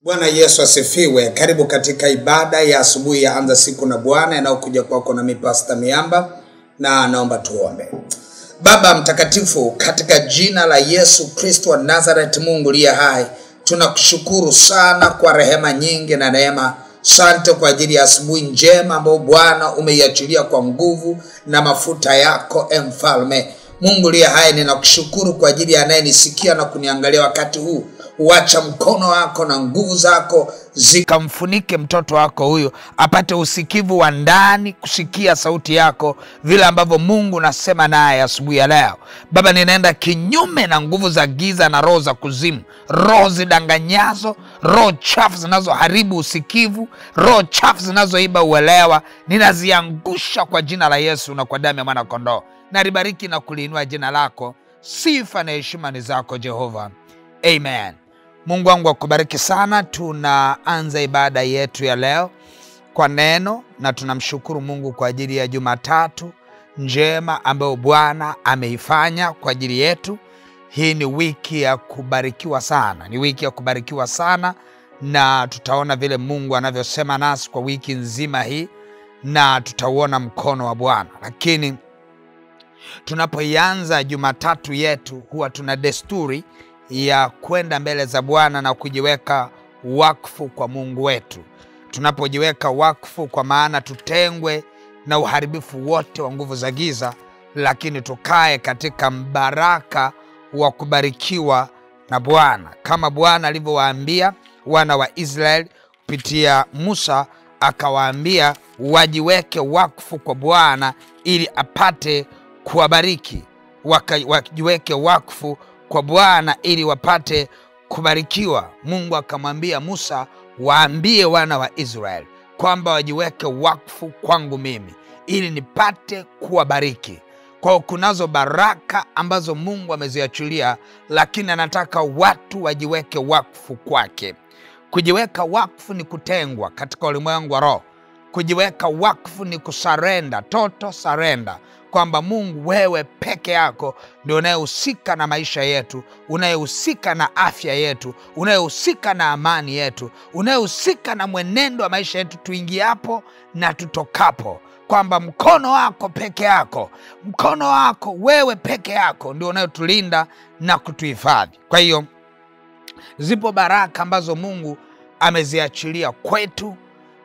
Bwana Yesu asifiwe. Karibu katika ibada ya asubuhi ya Anza Siku na Bwana inayokuja kwako na Pastor Miamba, na naomba tuombe. Baba mtakatifu, katika jina la Yesu Kristo wa Nazareth, Mungu aliye hai, tunakushukuru sana kwa rehema nyingi na neema. Asante kwa ajili ya asubuhi njema ambayo Bwana umeiachilia kwa nguvu na mafuta yako, Mfalme. Mungu aliye hai, ninakushukuru kwa ajili ya anayenisikia na kuniangalia wakati huu. Uacha mkono wako na nguvu zako zikamfunike mtoto wako huyo, apate usikivu wa ndani kusikia sauti yako vile ambavyo Mungu nasema naye asubuhi ya leo. Baba, ninaenda kinyume na nguvu za giza na roho za kuzimu, roho zidanganyazo, roho chafu zinazoharibu usikivu, roho chafu zinazoiba uelewa, ninaziangusha kwa jina la Yesu na kwa damu ya mwana kondoo. Nalibariki na kuliinua jina lako. Sifa na heshima ni zako Jehova. Amen. Mungu wangu akubariki sana. Tunaanza ibada yetu ya leo kwa neno, na tunamshukuru Mungu kwa ajili ya Jumatatu njema ambayo Bwana ameifanya kwa ajili yetu. Hii ni wiki ya kubarikiwa sana. Ni wiki ya kubarikiwa sana, na tutaona vile Mungu anavyosema nasi kwa wiki nzima hii, na tutauona mkono wa Bwana. Lakini tunapoianza Jumatatu yetu, huwa tuna desturi ya kwenda mbele za Bwana na kujiweka wakfu kwa Mungu wetu. Tunapojiweka wakfu, kwa maana tutengwe na uharibifu wote wa nguvu za giza, lakini tukae katika mbaraka wa kubarikiwa na Bwana, kama Bwana alivyowaambia wana wa Israeli kupitia Musa. Akawaambia wajiweke wakfu kwa Bwana ili apate kuwabariki. Wajiweke wakfu kwa Bwana ili wapate kubarikiwa. Mungu akamwambia Musa, waambie wana wa Israeli kwamba wajiweke wakfu kwangu mimi ili nipate kuwabariki. Kwa kunazo baraka ambazo Mungu ameziachilia, lakini anataka watu wajiweke wakfu kwake. Kujiweka wakfu ni kutengwa katika ulimwengu wa roho. Kujiweka wakfu ni kusarenda, total surrender, kwamba Mungu, wewe peke yako ndio unayehusika na maisha yetu, unayehusika na afya yetu, unayehusika na amani yetu, unayehusika na mwenendo wa maisha yetu tuingiapo na tutokapo, kwamba mkono wako peke yako, mkono wako wewe peke yako ndio unayotulinda na kutuhifadhi. Kwa hiyo zipo baraka ambazo Mungu ameziachilia kwetu,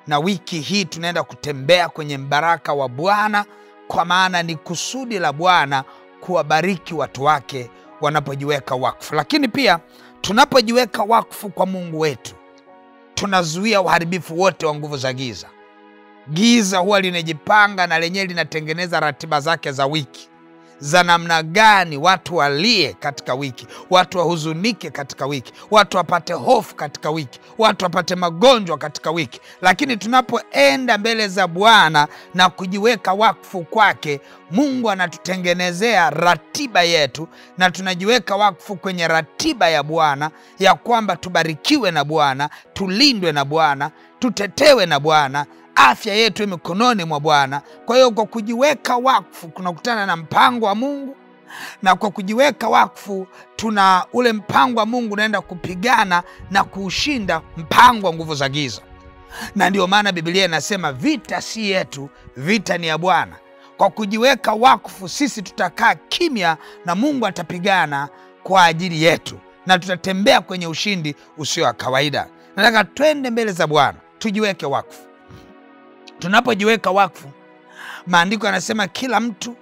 na wiki hii tunaenda kutembea kwenye mbaraka wa Bwana, kwa maana ni kusudi la Bwana kuwabariki watu wake wanapojiweka wakfu. Lakini pia tunapojiweka wakfu kwa Mungu wetu, tunazuia uharibifu wote wa nguvu za giza. Giza huwa linajipanga na lenyewe linatengeneza ratiba zake za wiki, za namna gani watu walie katika wiki, watu wahuzunike katika wiki, watu wapate hofu katika wiki, watu wapate magonjwa katika wiki. Lakini tunapoenda mbele za Bwana na kujiweka wakfu kwake, Mungu anatutengenezea ratiba yetu, na tunajiweka wakfu kwenye ratiba ya Bwana, ya kwamba tubarikiwe na Bwana, tulindwe na Bwana, tutetewe na Bwana, afya yetu mikononi mwa Bwana. Kwa hiyo kwa kujiweka wakfu tunakutana na mpango wa Mungu, na kwa kujiweka wakfu tuna ule mpango wa Mungu unaenda kupigana na kuushinda mpango wa nguvu za giza. Na ndio maana Biblia inasema vita si yetu, vita ni ya Bwana. Kwa kujiweka wakfu sisi tutakaa kimya na Mungu atapigana kwa ajili yetu, na tutatembea kwenye ushindi usio wa kawaida. Nataka twende mbele za Bwana tujiweke wakfu. Tunapojiweka wakfu, maandiko yanasema kila mtu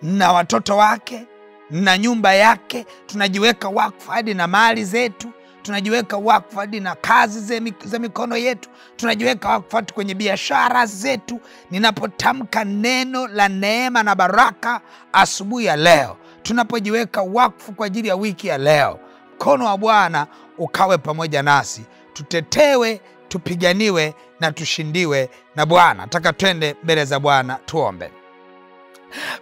na watoto wake na nyumba yake, tunajiweka wakfu hadi na mali zetu, tunajiweka wakfu hadi na kazi za mikono yetu, tunajiweka wakfu hadi kwenye biashara zetu. Ninapotamka neno la neema na baraka asubuhi ya leo, tunapojiweka wakfu kwa ajili ya wiki ya leo, mkono wa Bwana ukawe pamoja nasi, tutetewe, tupiganiwe na tushindiwe na Bwana. Nataka twende mbele za Bwana tuombe.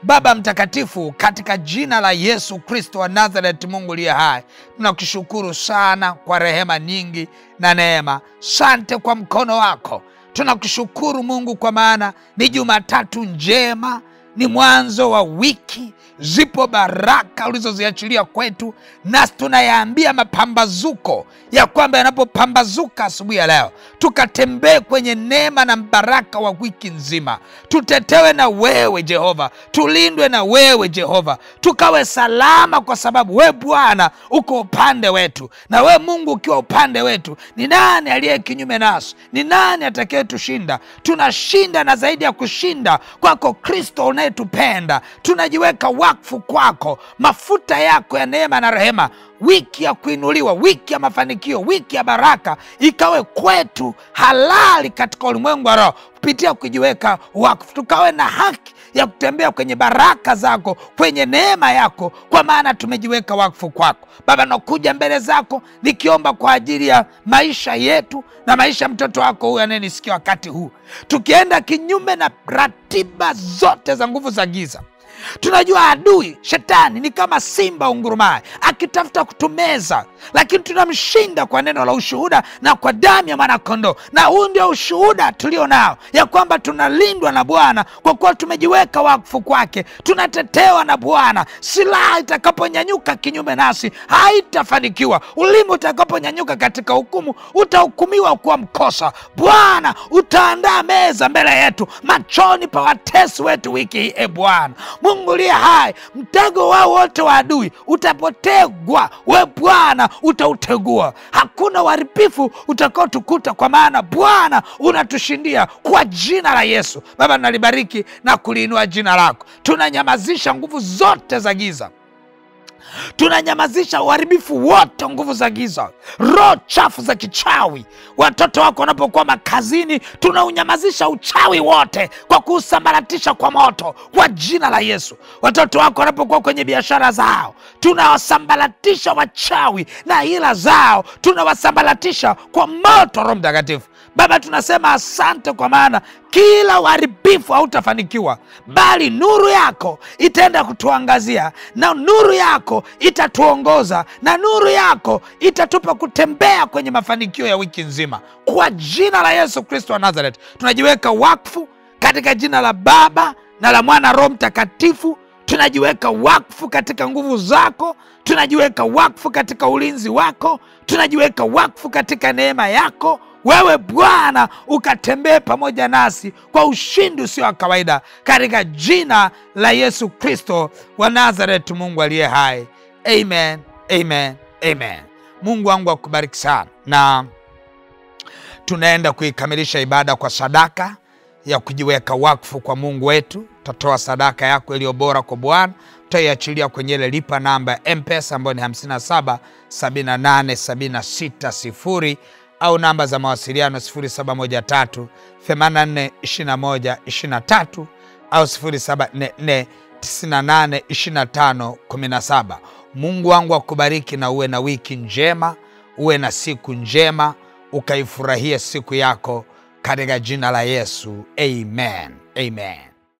Baba mtakatifu, katika jina la Yesu Kristo wa Nazareth, Mungu aliye hai, tunakushukuru sana kwa rehema nyingi na neema. Asante kwa mkono wako. Tunakushukuru Mungu kwa maana ni Jumatatu njema, ni mwanzo wa wiki. Zipo baraka ulizoziachilia kwetu, nasi tunayaambia mapambazuko ya kwamba yanapopambazuka asubuhi ya leo, tukatembee kwenye neema na baraka wa wiki nzima. Tutetewe na wewe Jehova, tulindwe na wewe Jehova, tukawe salama, kwa sababu we Bwana uko upande wetu. Na we Mungu ukiwa upande wetu, ni nani aliye kinyume nasi? Ni nani atakayetushinda? Tunashinda na zaidi ya kushinda kwako Kristo unayetupenda. Tunajiweka wakfu kwako, mafuta yako ya neema na rehema. Wiki ya kuinuliwa, wiki ya mafanikio, wiki ya baraka ikawe kwetu halali katika ulimwengu wa roho, kupitia kujiweka wakfu. Tukawe na haki ya kutembea kwenye baraka zako, kwenye neema yako, kwa maana tumejiweka wakfu kwako. Baba, nakuja mbele zako nikiomba kwa ajili ya maisha yetu na maisha mtoto wako huyu anayenisikia wakati huu, tukienda kinyume na ratiba zote za nguvu za giza. Tunajua adui shetani ni kama simba ungurumaye akitafuta kutumeza, lakini tunamshinda kwa neno la ushuhuda na kwa damu ya mwanakondoo. Na huu ndio ushuhuda tulio nao, ya kwamba tunalindwa na Bwana kwa kuwa tumejiweka wakfu kwake. Tunatetewa na Bwana. Silaha itakaponyanyuka kinyume nasi haitafanikiwa. Ulimi utakaponyanyuka katika hukumu, utahukumiwa kuwa mkosa. Bwana, utaandaa meza mbele yetu machoni pa watesi wetu wiki hii. Bwana Mungu liye hai, mtego wao wote wa adui utapotegwa. We Bwana utautegua. Hakuna uharibifu utakao tukuta, kwa maana Bwana unatushindia kwa jina la Yesu. Baba, nalibariki na kuliinua jina lako. Tunanyamazisha nguvu zote za giza. Tunanyamazisha uharibifu wote, nguvu za giza, roho chafu za kichawi. Watoto wako wanapokuwa makazini, tunaunyamazisha uchawi wote kwa kusambaratisha kwa moto kwa jina la Yesu. Watoto wako wanapokuwa kwenye biashara zao, tunawasambaratisha wachawi na hila zao, tunawasambaratisha kwa moto Roho Mtakatifu. Baba, tunasema asante, kwa maana kila uharibifu hautafanikiwa, bali nuru yako itaenda kutuangazia, na nuru yako itatuongoza, na nuru yako itatupa kutembea kwenye mafanikio ya wiki nzima. Kwa jina la Yesu Kristo wa Nazareth, tunajiweka wakfu katika jina la Baba na la Mwana Roho Mtakatifu. Tunajiweka wakfu katika nguvu zako, tunajiweka wakfu katika ulinzi wako, tunajiweka wakfu katika neema yako. Wewe Bwana ukatembee pamoja nasi kwa ushindi usio wa kawaida, katika jina la Yesu Kristo wa Nazareth, Mungu aliye hai. Amen, amen, amen. Mungu wangu akubariki sana, na tunaenda kuikamilisha ibada kwa sadaka ya kujiweka wakfu kwa Mungu wetu. Tutatoa sadaka yako iliyo bora kwa Bwana. Tutaiachilia kwenye ile lipa namba ya M-Pesa ambayo ni 577876 au namba za mawasiliano 0713 842123 au 0744 982517. Mungu wangu akubariki, na uwe na wiki njema, uwe na siku njema, ukaifurahia siku yako katika jina la Yesu. Amen, amen.